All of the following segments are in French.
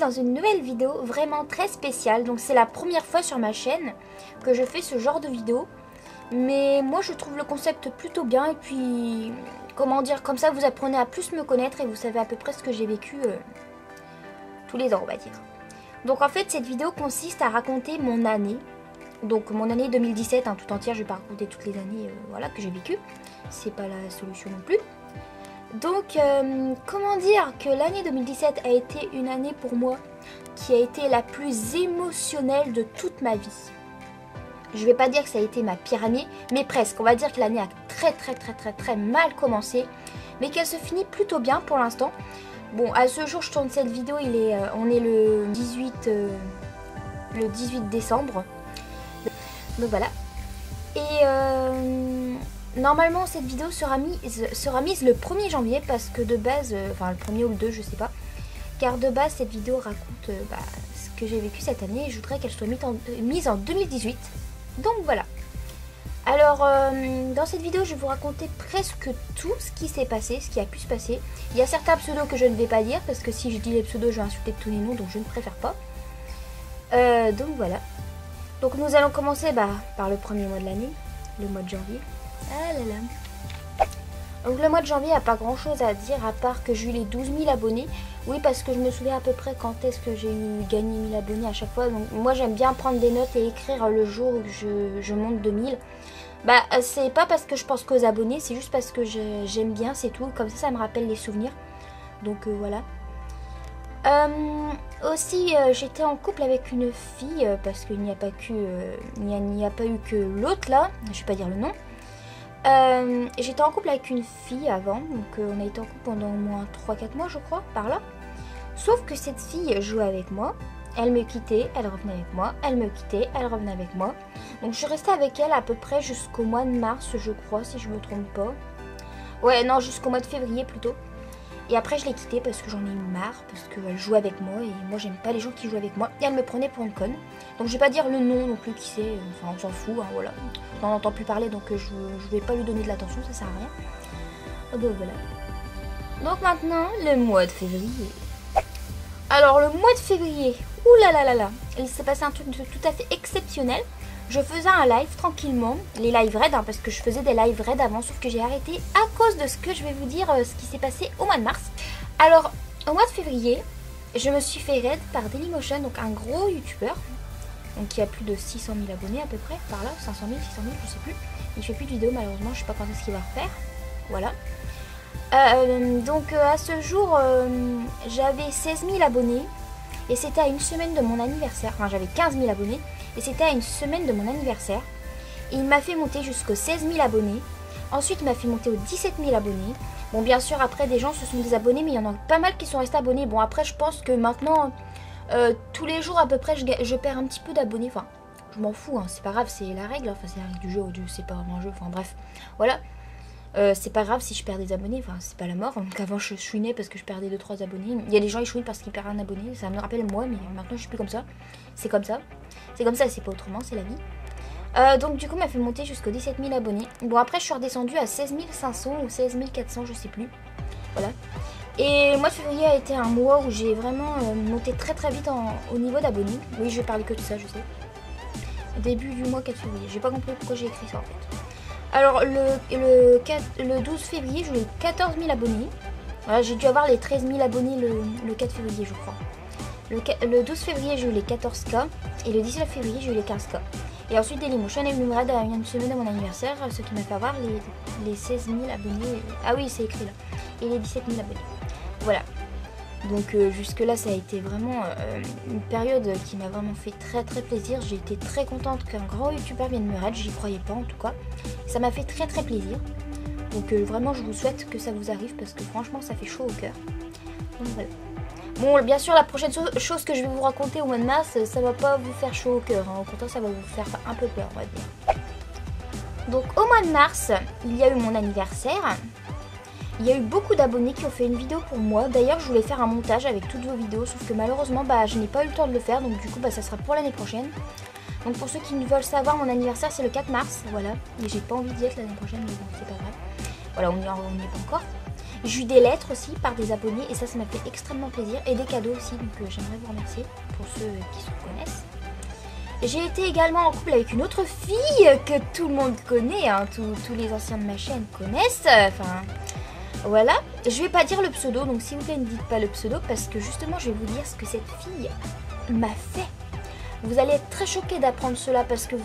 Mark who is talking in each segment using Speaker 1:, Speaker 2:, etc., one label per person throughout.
Speaker 1: dans une nouvelle vidéo vraiment très spéciale. Donc c'est la première fois sur ma chaîne que je fais ce genre de vidéo. Mais moi je trouve le concept plutôt bien. Et puis, comment dire, comme ça vous apprenez à plus me connaître et vous savez à peu près ce que j'ai vécu tous les ans, on va dire. Donc en fait cette vidéo consiste à raconter mon année. Donc mon année 2017 tout entière, je vais pas raconter toutes les années voilà, que j'ai vécues. C'est pas la solution non plus. Donc, comment dire que l'année 2017 a été une année pour moi qui a été la plus émotionnelle de toute ma vie. Je vais pas dire que ça a été ma pire année, mais presque. On va dire que l'année a très mal commencé, mais qu'elle se finit plutôt bien pour l'instant. Bon, à ce jour, je tourne cette vidéo, on est le 18 décembre. Donc voilà. Et normalement cette vidéo sera mise le 1er janvier parce que de base, enfin le 1er ou le 2 je sais pas, car de base cette vidéo raconte ce que j'ai vécu cette année et je voudrais qu'elle soit mise en 2018. Donc voilà. Alors dans cette vidéo je vais vous raconter presque tout ce qui s'est passé, ce qui a pu se passer. Il y a certains pseudos que je ne vais pas dire parce que si je dis les pseudos je vais insulter tous les noms, donc je ne préfère pas. Donc voilà. Donc nous allons commencer par le premier mois de l'année, le mois de janvier. Ah là là. Donc le mois de janvier, il n'y a pas grand chose à dire à part que j'ai eu les 12 000 abonnés. Oui, parce que je me souviens à peu près quand est-ce que j'ai eu gagné 1000 abonnés à chaque fois. Donc moi j'aime bien prendre des notes et écrire le jour où je monte 2000. C'est pas parce que je pense qu'aux abonnés, c'est juste parce que j'aime bien, c'est tout. Comme ça me rappelle les souvenirs. Donc voilà. Aussi j'étais en couple avec une fille parce qu'il n'y a pas eu que l'autre là, je vais pas dire le nom. J'étais en couple avec une fille avant, donc on a été en couple pendant au moins 3-4 mois je crois, par là. Sauf que cette fille jouait avec moi, elle me quittait, elle revenait avec moi, elle me quittait, elle revenait avec moi. Donc je suis restée avec elle à peu près jusqu'au mois de mars je crois, si je me trompe pas. Ouais non, jusqu'au mois de février plutôt. Et après je l'ai quittée parce que j'en ai eu marre, parce qu'elle jouait avec moi et moi j'aime pas les gens qui jouent avec moi. Et elle me prenait pour une conne. Donc je vais pas dire le nom non plus qui c'est, enfin on s'en fout, voilà. On n'en entend plus parler donc je vais pas lui donner de l'attention, ça sert à rien. Donc voilà. Donc maintenant le mois de février. Alors le mois de février, oulalalala, il s'est passé un truc tout à fait exceptionnel. Je faisais un live tranquillement, les live raids, parce que je faisais des live raids avant, sauf que j'ai arrêté à cause de ce que je vais vous dire, ce qui s'est passé au mois de mars. Alors, au mois de février, je me suis fait raid par Dailymotion, donc un gros youtubeur, donc qui a plus de 600 000 abonnés à peu près, par là, 500 000, 600 000, je sais plus. Il fait plus de vidéos malheureusement, je sais pas quand est-ce qu'il va refaire, voilà. Donc à ce jour, j'avais 16 000 abonnés, et c'était à une semaine de mon anniversaire, enfin j'avais 15 000 abonnés. Et c'était à une semaine de mon anniversaire. Et il m'a fait monter jusqu'aux 16 000 abonnés. Ensuite, il m'a fait monter aux 17 000 abonnés. Bon, bien sûr, après, des gens se sont désabonnés, mais il y en a pas mal qui sont restés abonnés. Bon, après, je pense que maintenant, tous les jours, à peu près, je perds un petit peu d'abonnés. Enfin, je m'en fous, c'est pas grave, c'est la règle. Enfin, c'est la règle du jeu, c'est pas vraiment un jeu. Enfin, bref, voilà. C'est pas grave si je perds des abonnés, enfin c'est pas la mort. Donc avant je chouinais parce que je perdais 2-3 abonnés. Il y a des gens ils chouinent parce qu'ils perdent un abonné, ça me rappelle moi, mais maintenant je suis plus comme ça. C'est comme ça, c'est pas autrement, c'est la vie. Donc du coup m'a fait monter jusqu'aux 17 000 abonnés. Bon après je suis redescendue à 16 500 ou 16 400 je sais plus. Voilà. Et le mois de février a été un mois où j'ai vraiment monté très vite au niveau d'abonnés. Oui je vais parler que de ça je sais. Début du mois 4 février, j'ai pas compris pourquoi j'ai écrit ça en fait. Alors le 12 février j'ai eu 14 000 abonnés. Voilà, j'ai dû avoir les 13 000 abonnés le 4 février je crois. Le 12 février j'ai eu les 14K et le 19 février j'ai eu les 15K. Et ensuite Dailymotion est venu me raid à une semaine de mon anniversaire, ce qui m'a fait avoir les 16 000 abonnés. Ah oui c'est écrit là. Et les 17 000 abonnés. Voilà. Donc jusque là ça a été vraiment une période qui m'a vraiment fait très plaisir. J'ai été très contente qu'un grand youtubeur vienne me raid, j'y croyais pas en tout cas. Ça m'a fait très plaisir. Donc vraiment je vous souhaite que ça vous arrive parce que franchement ça fait chaud au cœur. Donc voilà. Bon bien sûr la prochaine chose que je vais vous raconter au mois de mars, ça va pas vous faire chaud au cœur. Au contraire ça va vous faire un peu peur on va dire. Donc au mois de mars, il y a eu mon anniversaire. Il y a eu beaucoup d'abonnés qui ont fait une vidéo pour moi. D'ailleurs, je voulais faire un montage avec toutes vos vidéos, sauf que malheureusement, je n'ai pas eu le temps de le faire. Donc du coup, ça sera pour l'année prochaine. Donc pour ceux qui veulent savoir, mon anniversaire, c'est le 4 mars. Voilà. Et j'ai pas envie d'y être l'année prochaine, mais bon, c'est pas grave. Voilà, on n'y est pas encore. J'ai eu des lettres aussi par des abonnés et ça m'a fait extrêmement plaisir. Et des cadeaux aussi, donc j'aimerais vous remercier pour ceux qui se reconnaissent. J'ai été également en couple avec une autre fille que tout le monde connaît, hein, tous les anciens de ma chaîne connaissent. Enfin, voilà. Je vais pas dire le pseudo, donc s'il vous plaît ne dites pas le pseudo parce que justement je vais vous dire ce que cette fille m'a fait. Vous allez être très choqués d'apprendre cela parce que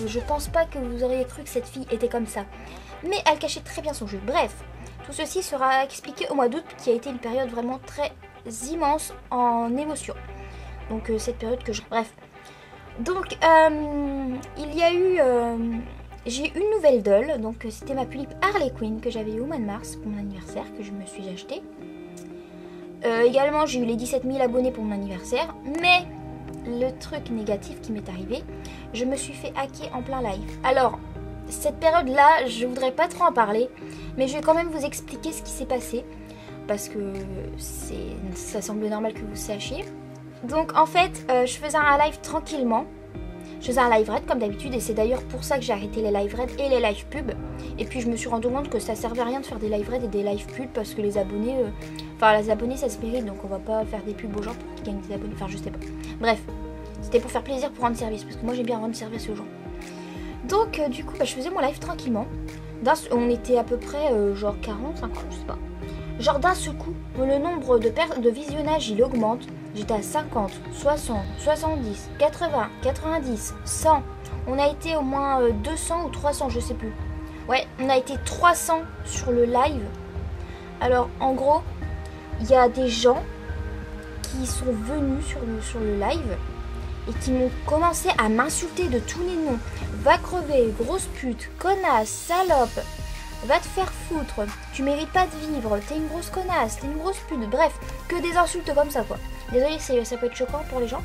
Speaker 1: je pense pas que vous auriez cru que cette fille était comme ça. Mais elle cachait très bien son jeu. Bref, tout ceci sera expliqué au mois d'août qui a été une période vraiment très immense en émotion. Donc cette période que je... Bref. Donc il y a eu... j'ai eu une nouvelle doll. Donc c'était ma Pulippe Harley Quinn que j'avais eu au mois de mars pour mon anniversaire que je me suis acheté. Également j'ai eu les 17 000 abonnés pour mon anniversaire. Mais... le truc négatif qui m'est arrivé, je me suis fait hacker en plein live. Alors, cette période-là, je voudrais pas trop en parler, mais je vais quand même vous expliquer ce qui s'est passé, parce que ça semble normal que vous sachiez. Donc en fait, je faisais un live tranquillement, je faisais un live raid comme d'habitude, et c'est d'ailleurs pour ça que j'ai arrêté les live raids et les live pubs. Et puis je me suis rendu compte que ça servait à rien de faire des live raids et des live pubs, parce que les abonnés, les abonnés ça se mérite, donc on va pas faire des pubs aux gens pour qu'ils gagnent des abonnés, enfin je sais pas. Bref, c'était pour faire plaisir, pour rendre service, parce que moi j'aime bien rendre service aux gens. Donc du coup, je faisais mon live tranquillement. On était à peu près genre 40, 50, je sais pas. Genre d'un seul coup, le nombre de visionnages il augmente. J'étais à 50, 60, 70, 80, 90, 100. On a été au moins 200 ou 300, je sais plus. Ouais, on a été 300 sur le live. Alors en gros, il y a des gens qui sont venus sur le live et qui m'ont commencé à m'insulter de tous les noms. Va crever, grosse pute, connasse, salope, va te faire foutre, tu mérites pas de vivre, t'es une grosse connasse, t'es une grosse pute. Bref, que des insultes comme ça quoi. Désolée, ça peut être choquant pour les gens.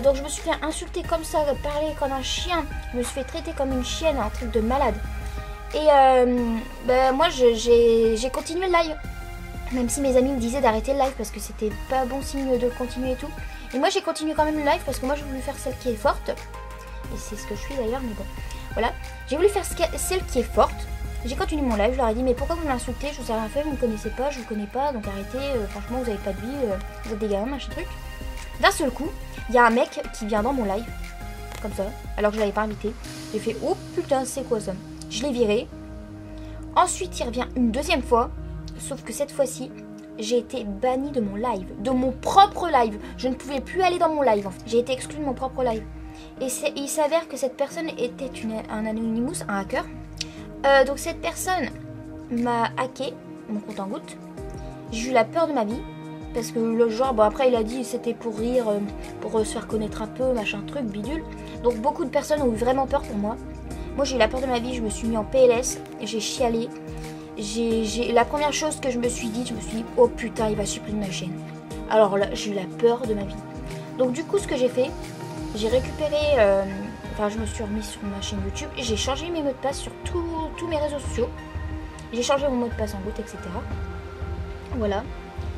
Speaker 1: Donc je me suis fait insulter comme ça, parler comme un chien. Je me suis fait traiter comme une chienne, un truc de malade. Et moi j'ai continué le live. Même si mes amis me disaient d'arrêter le live parce que c'était pas bon signe de continuer et tout. Et moi j'ai continué quand même le live parce que moi j'ai voulu faire celle qui est forte. Et c'est ce que je suis d'ailleurs, mais bon. Voilà. J'ai voulu faire celle qui est forte. J'ai continué mon live, je leur ai dit mais pourquoi vous m'insultez, je vous ai rien fait, vous me connaissez pas, je vous connais pas, donc arrêtez, franchement vous avez pas de vie, vous êtes des gamins, machin truc. D'un seul coup, il y a un mec qui vient dans mon live, comme ça, alors que je l'avais pas invité. J'ai fait oh putain c'est quoi ça. Je l'ai viré. Ensuite il revient une deuxième fois, sauf que cette fois-ci, j'ai été bannie de mon live, de mon propre live. Je ne pouvais plus aller dans mon live en fait. J'ai été exclue de mon propre live. Et il s'avère que cette personne était un Anonymous, un hacker. Donc cette personne m'a hacké mon compte en goutte. J'ai eu la peur de ma vie. Parce que le genre, bon après il a dit c'était pour rire, pour se faire connaître un peu, machin truc, bidule. Donc beaucoup de personnes ont eu vraiment peur pour moi. Moi j'ai eu la peur de ma vie, je me suis mis en PLS, j'ai chialé. La première chose que je me suis dit oh putain il va supprimer ma chaîne. Alors là j'ai eu la peur de ma vie. Donc du coup ce que j'ai fait, j'ai récupéré, je me suis remise sur ma chaîne YouTube, j'ai changé mes mots de passe sur tous mes réseaux sociaux. J'ai changé mon mot de passe en goutte, etc. Voilà.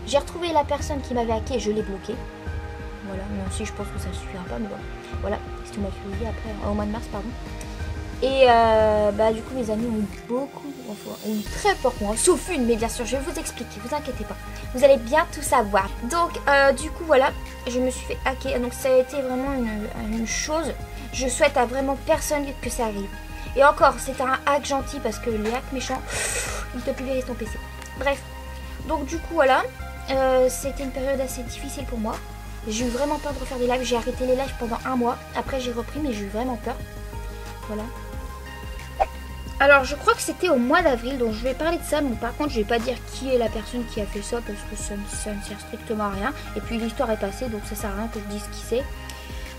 Speaker 1: J'ai retrouvé la personne qui m'avait hacké et je l'ai bloqué. Voilà, même si je pense que ça ne suffira pas, mais bon. Voilà, c'est ce qu'on m'a fait après, au mois de mars, pardon. Et du coup, mes amis ont eu très peur pour moi, sauf une, mais bien sûr, je vais vous expliquer, vous inquiétez pas. Vous allez bien tout savoir. Donc, du coup, voilà, je me suis fait hacker. Donc, ça a été vraiment une chose. Je souhaite à vraiment personne que ça arrive. Et encore, c'était un hack gentil parce que les hacks méchants, ils te pulvérisent ton PC. Bref, donc du coup, voilà. C'était une période assez difficile pour moi. J'ai eu vraiment peur de refaire des lives. J'ai arrêté les lives pendant un mois. Après j'ai repris mais j'ai eu vraiment peur. Voilà. Alors je crois que c'était au mois d'avril. Donc je vais parler de ça. Mais par contre je vais pas dire qui est la personne qui a fait ça. Parce que ça ne sert strictement à rien. Et puis l'histoire est passée. Donc ça sert à rien que je dise qui c'est.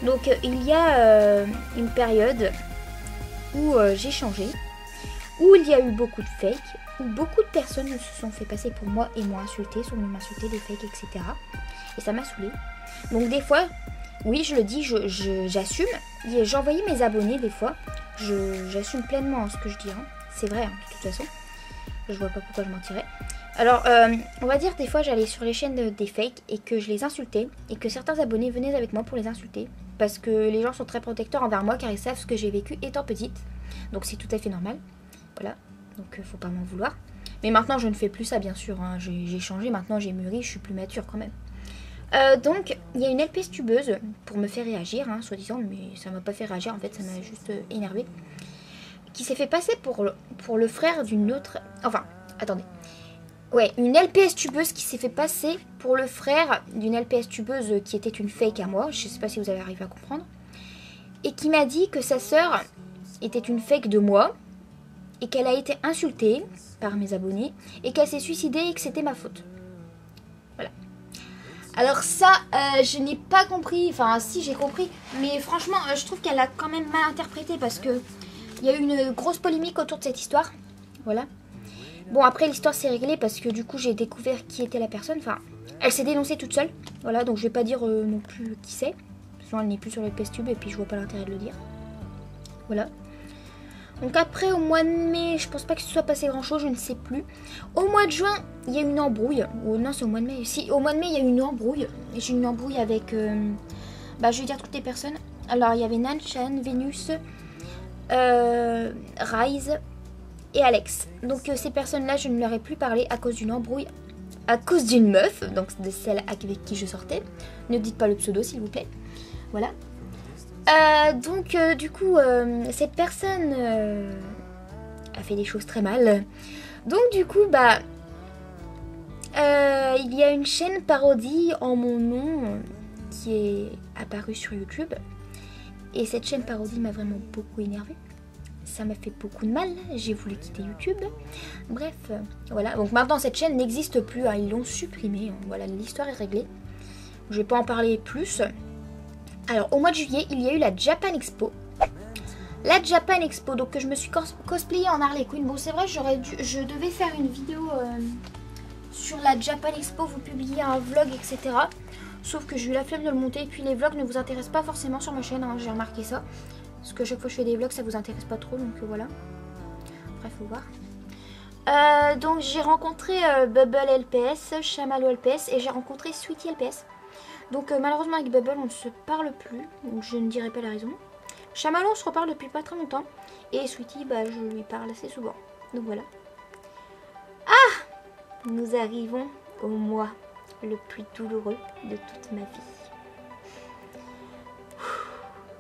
Speaker 1: Donc il y a une période où j'ai changé. Où il y a eu beaucoup de fakes. Où beaucoup de personnes se sont fait passer pour moi et m'ont insulté, sont venues m'insulter, des fakes, etc. Et ça m'a saoulée. Donc des fois, oui je le dis, j'assume. J'ai envoyé mes abonnés des fois. J'assume pleinement ce que je dis. Hein. C'est vrai, hein, de toute façon. Je vois pas pourquoi je mentirais. Alors, on va dire des fois j'allais sur les chaînes des fakes et que je les insultais. Et que certains abonnés venaient avec moi pour les insulter. Parce que les gens sont très protecteurs envers moi car ils savent ce que j'ai vécu étant petite. Donc c'est tout à fait normal. Voilà. Donc faut pas m'en vouloir. Mais maintenant, je ne fais plus ça, bien sûr. Hein. J'ai changé, maintenant j'ai mûri, je suis plus mature quand même. Donc, il y a une LPS tubeuse pour me faire réagir, hein, soi-disant, mais ça m'a pas fait réagir, en fait, ça m'a juste énervé. Qui s'est fait passer pour le frère d'une autre... Enfin, attendez. Ouais, une LPS tubeuse qui s'est fait passer pour le frère d'une LPS tubeuse qui était une fake à moi. Je sais pas si vous avez arrivé à comprendre. Et qui m'a dit que sa sœur était une fake de moi. Et qu'elle a été insultée par mes abonnés. Et qu'elle s'est suicidée et que c'était ma faute. Voilà. Alors ça, je n'ai pas compris. Enfin, si, j'ai compris. Mais franchement, je trouve qu'elle a quand même mal interprété. Parce que il y a eu une grosse polémique autour de cette histoire. Voilà. Bon, après, l'histoire s'est réglée parce que du coup, j'ai découvert qui était la personne. Enfin, elle s'est dénoncée toute seule. Voilà, donc je vais pas dire non plus qui c'est. Sinon, elle n'est plus sur le PSTube et puis je vois pas l'intérêt de le dire. Voilà. Donc après, au mois de mai, je pense pas que ce soit passé grand chose, je ne sais plus. Au mois de juin, il y a une embrouille. Oh non, c'est au mois de mai. Si, au mois de mai, il y a une embrouille. J'ai une embrouille avec, je vais dire toutes les personnes. Alors, il y avait Nanchan, Vénus, Rise et Alex. Donc ces personnes-là, je ne leur ai plus parlé à cause d'une embrouille, à cause d'une meuf, donc de celle avec qui je sortais. Ne dites pas le pseudo, s'il vous plaît. Voilà. Donc du coup, cette personne a fait des choses très mal. Donc du coup, il y a une chaîne parodie en mon nom qui est apparue sur YouTube. Et cette chaîne parodie m'a vraiment beaucoup énervée. Ça m'a fait beaucoup de mal, j'ai voulu quitter YouTube. Bref, voilà. Donc maintenant cette chaîne n'existe plus, hein. Ils l'ont supprimée. Hein. Voilà, l'histoire est réglée. Je vais pas en parler plus. Alors au mois de juillet, il y a eu la Japan Expo. La Japan Expo, donc que je me suis cosplayée en Harley Quinn. Bon, c'est vrai, je devais faire une vidéo sur la Japan Expo, vous publier un vlog, etc. Sauf que j'ai eu la flemme de le monter. Et puis les vlogs ne vous intéressent pas forcément sur ma chaîne, hein, j'ai remarqué ça. Parce que chaque fois que je fais des vlogs, ça vous intéresse pas trop, donc voilà. Après, faut voir. Donc j'ai rencontré Bubble LPS, Chamallow LPS et j'ai rencontré Sweetie LPS. Donc malheureusement avec Bubble, on ne se parle plus, donc je ne dirai pas la raison. Chamallow, on se reparle depuis pas très longtemps. Et Sweetie, je lui parle assez souvent. Donc voilà. Ah! Nous arrivons au mois le plus douloureux de toute ma vie.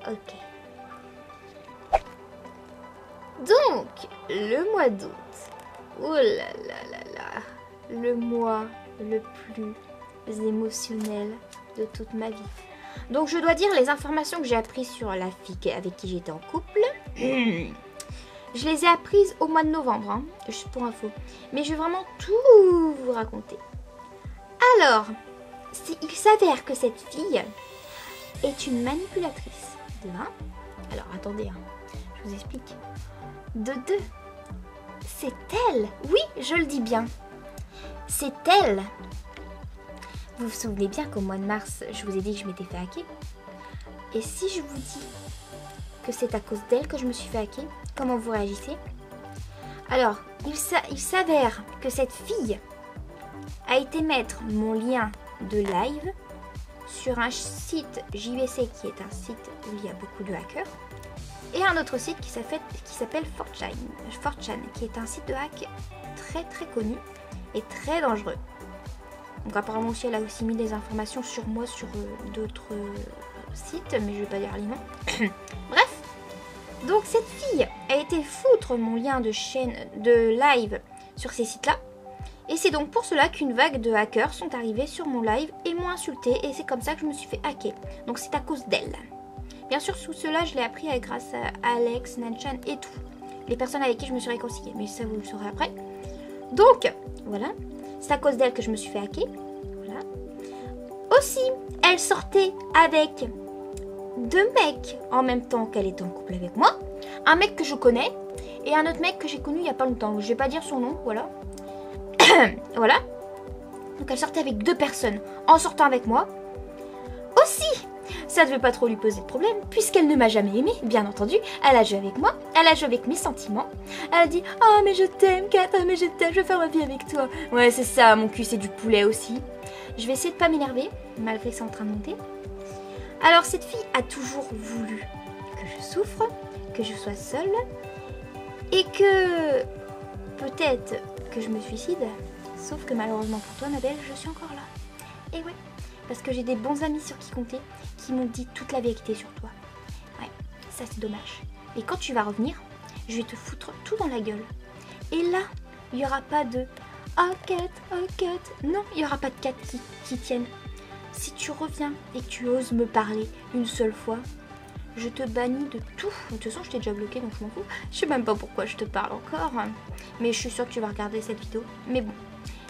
Speaker 1: Ok. Donc, le mois d'août. Oh là là là là. Le mois le plus émotionnel de toute ma vie. Donc, je dois dire les informations que j'ai apprises sur la fille avec qui j'étais en couple. Je les ai apprises au mois de novembre, hein, juste pour info. Mais je vais vraiment tout vous raconter. Alors, il s'avère que cette fille est une manipulatrice. De 1. Alors, attendez, hein, je vous explique. De 2. C'est elle. Oui, je le dis bien. C'est elle. Vous vous souvenez bien qu'au mois de mars, je vous ai dit que je m'étais fait hacker. Et si je vous dis que c'est à cause d'elle que je me suis fait hacker, comment vous réagissez? Alors, il s'avère que cette fille a été mettre mon lien de live sur un site JVC qui est un site où il y a beaucoup de hackers. Et un autre site qui s'appelle 4chan, qui est un site de hack très très connu et très dangereux. Donc apparemment aussi elle a aussi mis des informations sur moi sur d'autres sites, mais je vais pas dire les noms. Bref, donc cette fille a été foutre mon lien de chaîne de live sur ces sites-là. Et c'est donc pour cela qu'une vague de hackers sont arrivés sur mon live et m'ont insulté. Et c'est comme ça que je me suis fait hacker. Donc c'est à cause d'elle. Bien sûr, tout cela, je l'ai appris grâce à Alex, Nanchan et tout. Les personnes avec qui je me suis réconciliée. Mais ça, vous le saurez après. Donc, voilà. C'est à cause d'elle que je me suis fait hacker. Voilà. Aussi, elle sortait avec 2 mecs en même temps qu'elle était en couple avec moi. Un mec que je connais et un autre mec que j'ai connu il n'y a pas longtemps. Je vais pas dire son nom, voilà. Voilà. Donc elle sortait avec 2 personnes en sortant avec moi. Aussi, ça ne devait pas trop lui poser de problème, puisqu'elle ne m'a jamais aimée, bien entendu. Elle a joué avec moi, elle a joué avec mes sentiments. Elle a dit « Oh, mais je t'aime, Kat, oh, mais je t'aime, je veux faire ma vie avec toi. » Ouais, c'est ça, mon cul, c'est du poulet aussi. Je vais essayer de pas m'énerver, malgré que c'est en train de monter. Alors, cette fille a toujours voulu que je souffre, que je sois seule, et que peut-être que je me suicide. Sauf que malheureusement pour toi, ma belle, je suis encore là. Et ouais, parce que j'ai des bons amis sur qui compter qui m'ont dit toute la vérité sur toi. Ouais, ça c'est dommage. Et quand tu vas revenir, je vais te foutre tout dans la gueule. Et là, il n'y aura pas de « Oh Kat, oh Kat ». Non, il n'y aura pas de Kat qui tienne. Si tu reviens et que tu oses me parler une seule fois, je te bannis de tout. De toute façon, je t'ai déjà bloqué, donc je m'en fous. Je sais même pas pourquoi je te parle encore. Mais je suis sûre que tu vas regarder cette vidéo. Mais bon,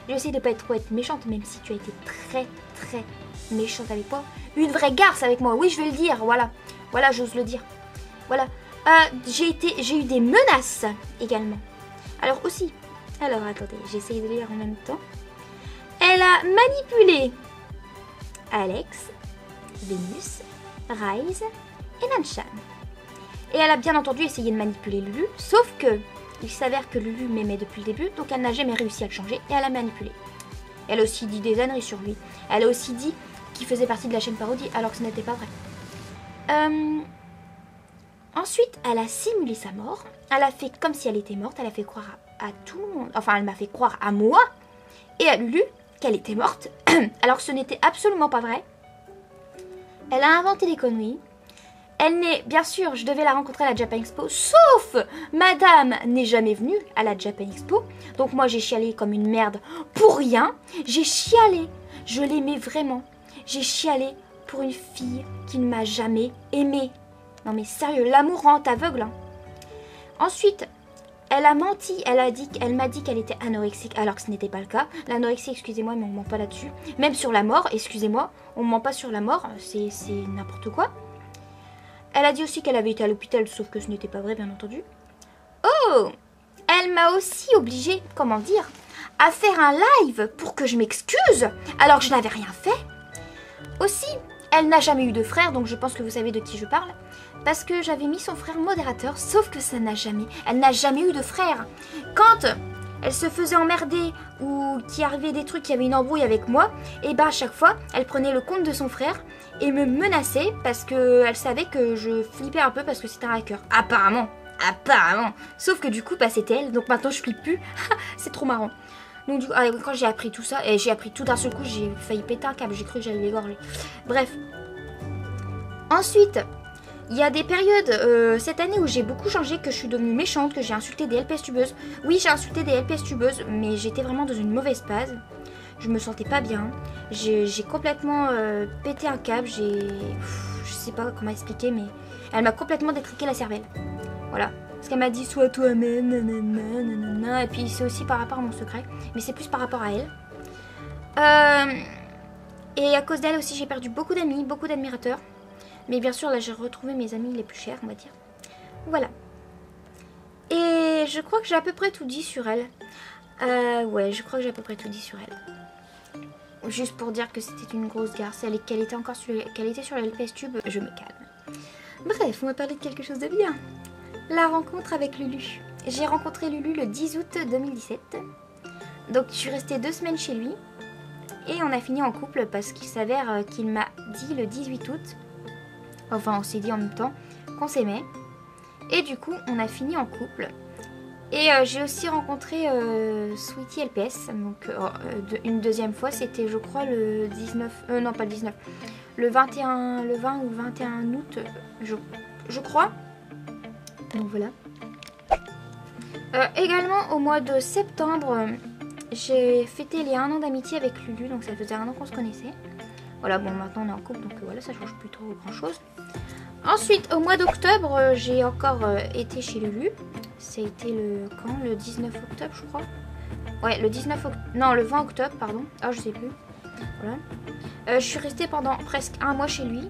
Speaker 1: j'essaie de pas être trop méchante, même si tu as été très très méchante avec moi. Une vraie garce avec moi, oui, je vais le dire, voilà. Voilà, j'ose le dire. Voilà. J'ai eu des menaces également. Alors aussi, alors attendez, j'essaye de lire en même temps. Elle a manipulé Alex, Vénus, Rise et Nanshan. Et elle a bien entendu essayé de manipuler Lulu, sauf que il s'avère que Lulu m'aimait depuis le début, donc elle n'a jamais réussi à le changer et elle a manipulé. Elle a aussi dit des âneries sur lui. Elle a aussi dit qu'il faisait partie de la chaîne parodie alors que ce n'était pas vrai. Ensuite, elle a simulé sa mort. Elle a fait comme si elle était morte. Elle a fait croire à tout le monde. Enfin, elle m'a fait croire à moi et à Lulu qu'elle était morte alors que ce n'était absolument pas vrai. Elle a inventé des conneries. Elle n'est, bien sûr, je devais la rencontrer à la Japan Expo, sauf madame n'est jamais venue à la Japan Expo. Donc moi j'ai chialé comme une merde pour rien. J'ai chialé, je l'aimais vraiment. J'ai chialé pour une fille qui ne m'a jamais aimée. Non mais sérieux, l'amour rend aveugle. Hein. Ensuite, elle a menti, elle m'a dit qu'elle était anorexique alors que ce n'était pas le cas. L'anorexie, excusez-moi, mais on ne ment pas là-dessus. Même sur la mort, excusez-moi, on ne ment pas sur la mort, c'est n'importe quoi. Elle a dit aussi qu'elle avait été à l'hôpital, sauf que ce n'était pas vrai, bien entendu. Oh! Elle m'a aussi obligée, comment dire, à faire un live pour que je m'excuse, alors que je n'avais rien fait. Aussi, elle n'a jamais eu de frère, donc je pense que vous savez de qui je parle. Parce que j'avais mis son frère modérateur, sauf que elle n'a jamais eu de frère. Quand elle se faisait emmerder ou qu'il arrivait des trucs, qu'il y avait une embrouille avec moi, et bah à chaque fois, elle prenait le compte de son frère et me menaçait parce qu'elle savait que je flippais un peu parce que c'était un hacker. Apparemment. Sauf que du coup, bah, c'était elle, donc maintenant je flippe plus. C'est trop marrant. Donc du coup, quand j'ai appris tout ça, et j'ai appris tout d'un seul coup, j'ai failli péter un câble, j'ai cru que j'allais l'égorger. Bref. Ensuite, il y a des périodes cette année où j'ai beaucoup changé, que je suis devenue méchante, que j'ai insulté des LPS tubeuses. Oui, j'ai insulté des LPS tubeuses, mais j'étais vraiment dans une mauvaise phase. Je me sentais pas bien. J'ai complètement pété un câble. Je sais pas comment expliquer, mais elle m'a complètement détriqué la cervelle. Voilà. Parce qu'elle m'a dit sois toi-même, nanana. Et puis c'est aussi par rapport à mon secret, mais c'est plus par rapport à elle. Et à cause d'elle aussi, j'ai perdu beaucoup d'amis, beaucoup d'admirateurs. Mais bien sûr, là, j'ai retrouvé mes amis les plus chers, on va dire. Voilà. Et je crois que j'ai à peu près tout dit sur elle. Ouais, je crois que j'ai à peu près tout dit sur elle. Juste pour dire que c'était une grosse garce. Qu'elle était encore qu'elle était sur le LPS Tube, je me calme. Bref, on va parler de quelque chose de bien. La rencontre avec Lulu. J'ai rencontré Lulu le 10 août 2017. Donc, je suis restée 2 semaines chez lui. Et on a fini en couple parce qu'il s'avère qu'il m'a dit le 18 août. Enfin, on s'est dit en même temps qu'on s'aimait. Et du coup, on a fini en couple. Et j'ai aussi rencontré Sweetie LPS. Donc, une deuxième fois, c'était, je crois, le 19... non, pas le 19. Le 20 ou 21 août, je crois. Donc, voilà. Également, au mois de septembre, j'ai fêté les 1 an d'amitié avec Lulu. Donc, ça faisait 1 an qu'on se connaissait. Voilà, bon, maintenant on est en couple, donc voilà, ça change plus trop grand chose. Ensuite, au mois d'octobre, j'ai encore été chez Lulu. Ça a été le 19 octobre, je crois. Ouais, le 19 octobre, non, le 20 octobre, pardon. Ah, je sais plus. Voilà. Je suis restée pendant presque 1 mois chez lui.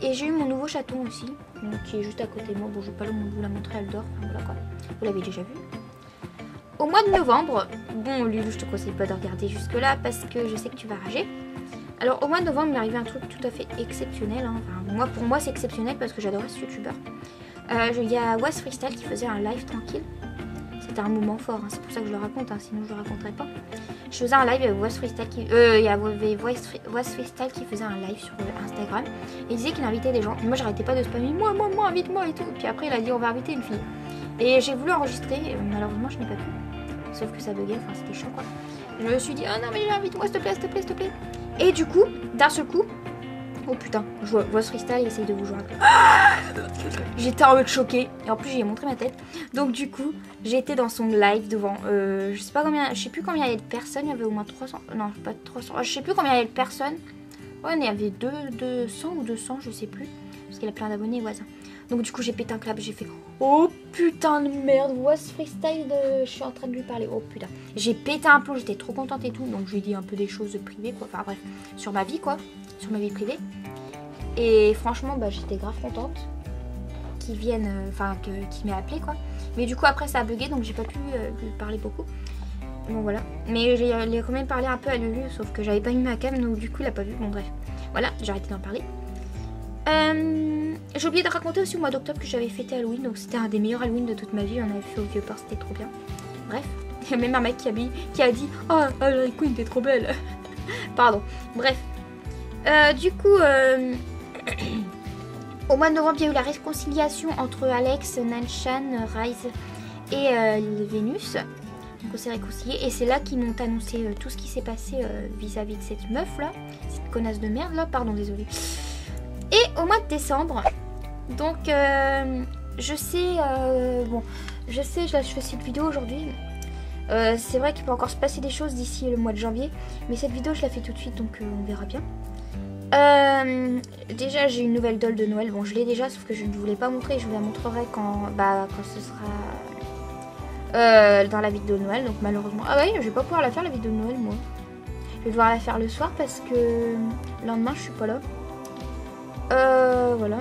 Speaker 1: Et j'ai eu mon nouveau chaton aussi, donc, qui est juste à côté de moi. Bon, je vais pas vous la montrer, elle dort. Enfin, voilà quoi. Vous l'avez déjà vu. Au mois de novembre, bon, Lulu, je te conseille pas de regarder jusque-là parce que je sais que tu vas rager. Alors au mois de novembre, il m'est arrivé un truc tout à fait exceptionnel. Hein. Enfin, pour moi, c'est exceptionnel parce que j'adorais ce youtubeur. Il y a Was Freestyle qui faisait un live tranquille. C'était un moment fort, hein. C'est pour ça que je le raconte, hein. Sinon je le raconterais pas. Je faisais un live avec Was Freestyle qui... il y avait Was Freestyle qui faisait un live sur Instagram. Et il disait qu'il invitait des gens. Et moi, j'arrêtais pas de spammer. Moi, invite-moi et tout. Puis après, il a dit on va inviter une fille. Et j'ai voulu enregistrer. Malheureusement, je n'ai pas pu. sauf que ça buguait, enfin c'était chiant quoi. Je me suis dit, oh non mais invite-moi s'il te plaît, s'il te plaît, s'il te plaît. Et du coup, d'un seul coup, oh putain, je vois ce freestyle, essaye de vous jouer un peu. J'étais en mode choquée, et en plus j'ai montré ma tête. Donc du coup, j'étais dans son live devant, je sais pas combien, je sais plus combien il y avait de personnes, il y avait au moins 300, non pas 300, je sais plus combien il y avait de personnes. Ouais, il y avait 200 ou 200, je sais plus, parce qu'il a plein d'abonnés, voisins. Donc du coup j'ai pété un clap, j'ai fait oh putain de merde, vois ce freestyle je suis en train de lui parler, oh putain. J'ai pété un plomb, j'étais trop contente et tout, donc je lui ai dit un peu des choses privées quoi, enfin bref, sur ma vie quoi, sur ma vie privée. Et franchement bah j'étais grave contente qu'il vienne, enfin qu'il m'ait appelé quoi. Mais du coup après ça a bugué donc j'ai pas pu lui parler beaucoup. Bon voilà, mais j'ai quand même parlé un peu à Lulu, sauf que j'avais pas mis ma cam donc du coup il a pas vu, bon bref. Voilà, j'ai arrêté d'en parler. J'ai oublié de raconter aussi au mois d'octobre que j'avais fêté Halloween, donc c'était un des meilleurs Halloween de toute ma vie, on avait fait au Vieux-Port, c'était trop bien. Bref, il y a même un mec qui a dit oh Harley Quinn t'es trop belle. Pardon, bref. Du coup, au mois de novembre il y a eu la réconciliation entre Alex, Nanshan, Rise et Vénus. Donc on s'est réconciliés et c'est là qu'ils m'ont annoncé tout ce qui s'est passé vis-à-vis de cette meuf là, cette connasse de merde là, pardon désolée. Et au mois de décembre, donc je sais, bon, je sais, je fais cette vidéo aujourd'hui. C'est vrai qu'il peut encore se passer des choses d'ici le mois de janvier, mais cette vidéo je la fais tout de suite donc on verra bien. Déjà j'ai une nouvelle doll de Noël, bon je l'ai déjà sauf que je ne vous l'ai pas montré, je vous la montrerai quand ce sera dans la vidéo de Noël, donc malheureusement, ah ouais je vais pas pouvoir la faire la vidéo de Noël moi. Je vais devoir la faire le soir parce que le lendemain je suis pas là. Voilà.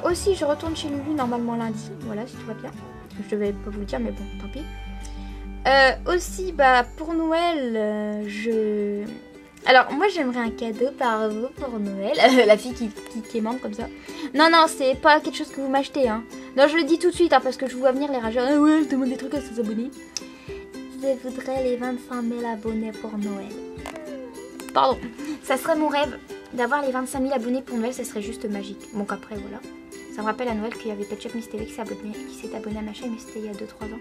Speaker 1: Aussi je retourne chez Lulu normalement lundi, voilà si tout va bien. Je devais pas vous le dire mais bon tant pis. Aussi bah pour Noël alors moi j'aimerais un cadeau par vous pour Noël. La fille qui aimante comme ça. Non non c'est pas quelque chose que vous m'achetez hein. Non je le dis tout de suite hein, parce que je vois venir les rageurs. Ah ouais je demande des trucs à ses abonnés. Je voudrais les 25 000 abonnés pour Noël. Pardon. Ça serait mon rêve d'avoir les 25 000 abonnés pour Noël, ça serait juste magique. Bon qu'après voilà. Ça me rappelle à Noël qu'il y avait Pet Shop Miss TV qui s'est abonné à ma chaîne mais c'était il y a 2-3 ans.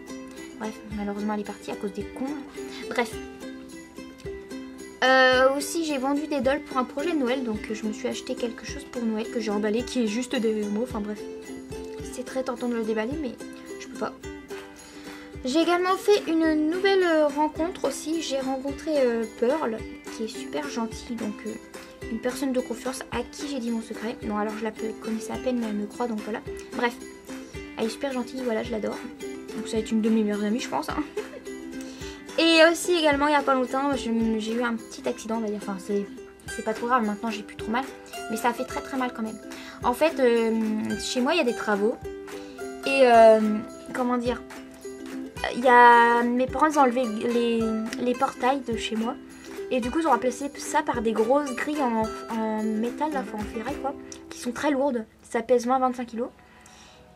Speaker 1: Bref malheureusement elle est partie à cause des cons. Bref. Aussi j'ai vendu des dolls pour un projet de Noël donc je me suis acheté quelque chose pour Noël que j'ai emballé qui est juste des mots, enfin bref. C'est très tentant de le déballer mais je peux pas. J'ai également fait une nouvelle rencontre aussi, j'ai rencontré Pearl qui est super gentille donc une personne de confiance à qui j'ai dit mon secret. Non alors je la connaissais à peine mais elle me croit donc voilà. Bref, elle est super gentille, voilà je l'adore. Donc ça va être une de mes meilleures amies je pense hein. Et aussi également il y a pas longtemps j'ai eu un petit accident on va dire, enfin c'est pas trop grave maintenant j'ai plus trop mal. Mais ça a fait très mal quand même. En fait chez moi il y a des travaux et comment dire, mes parents ils ont enlevé les portails de chez moi. Et du coup ils ont remplacé ça par des grosses grilles en métal, là, en ferraille quoi, qui sont très lourdes, ça pèse 20-25 kg.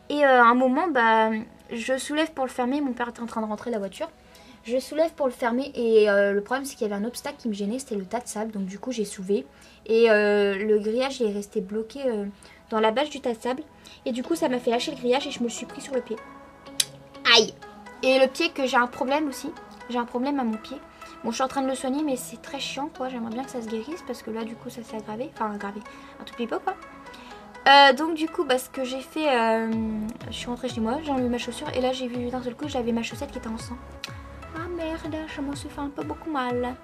Speaker 1: Et à un moment bah je soulève pour le fermer, mon père était en train de rentrer la voiture. Je soulève pour le fermer et le problème c'est qu'il y avait un obstacle qui me gênait, c'était le tas de sable. Donc du coup j'ai soulevé et le grillage est resté bloqué dans la bâche du tas de sable. Et du coup ça m'a fait lâcher le grillage et je me suis pris sur le pied. Aïe! Et le pied que j'ai un problème aussi, j'ai un problème à mon pied. Bon je suis en train de le soigner mais c'est très chiant quoi, j'aimerais bien que ça se guérisse parce que là du coup ça s'est aggravé, enfin aggravé, un tout petit peu quoi. Donc du coup bah, ce que j'ai fait, je suis rentrée chez moi, j'ai enlevé ma chaussure et là j'ai vu d'un seul coup j'avais ma chaussette qui était en sang. Ah merde, je m'en suis fait un peu beaucoup mal.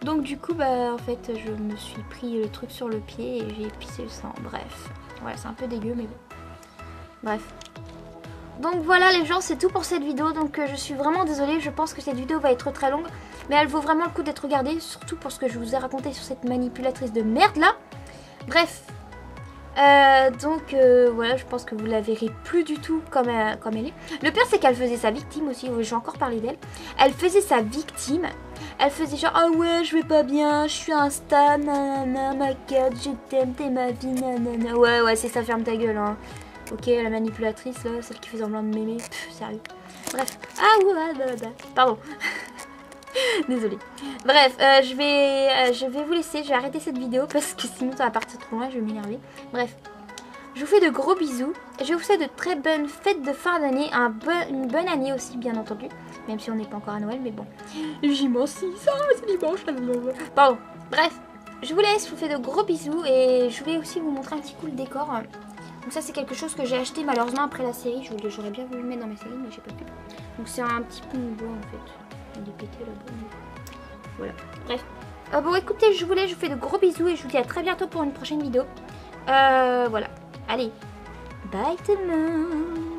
Speaker 1: Donc du coup bah en fait je me suis pris le truc sur le pied et j'ai pissé le sang, bref. Ouais c'est un peu dégueu mais bon. Bref. Donc voilà les gens c'est tout pour cette vidéo, donc je suis vraiment désolée, je pense que cette vidéo va être très longue. Mais elle vaut vraiment le coup d'être regardée, surtout pour ce que je vous ai raconté sur cette manipulatrice de merde là. Bref. Donc voilà, je pense que vous la verrez plus du tout comme elle est. Le pire c'est qu'elle faisait sa victime aussi, je vais encore parler d'elle. Elle faisait sa victime, elle faisait genre ah ouais je vais pas bien, je suis un stan, nanana, ma cat, je t'aime, t'es ma vie, nanana. Ouais c'est ça, ferme ta gueule hein. Ok la manipulatrice là, celle qui fait semblant de m'aimer, sérieux. Bref, ah ouais, pardon. Désolée. Bref, je vais vous laisser, je vais arrêter cette vidéo parce que sinon ça va partir trop loin, je vais m'énerver. Bref, je vous fais de gros bisous. Je vous souhaite de très bonnes fêtes de fin d'année, une bonne année aussi bien entendu. Même si on n'est pas encore à Noël, mais bon. Dimanche 6, c'est dimanche. Pardon. Bref, je vous laisse, je vous fais de gros bisous et je voulais aussi vous montrer un petit coup le décor. Donc ça c'est quelque chose que j'ai acheté malheureusement après la série. J'aurais bien voulu le mettre dans mes séries mais j'ai pas pu. Donc c'est un petit pont de bois en fait. Il est pété là-bas. Voilà. Bref. Bon écoutez, je vous laisse, je vous fais de gros bisous et je vous dis à très bientôt pour une prochaine vidéo. Voilà. Allez. Bye tout le monde.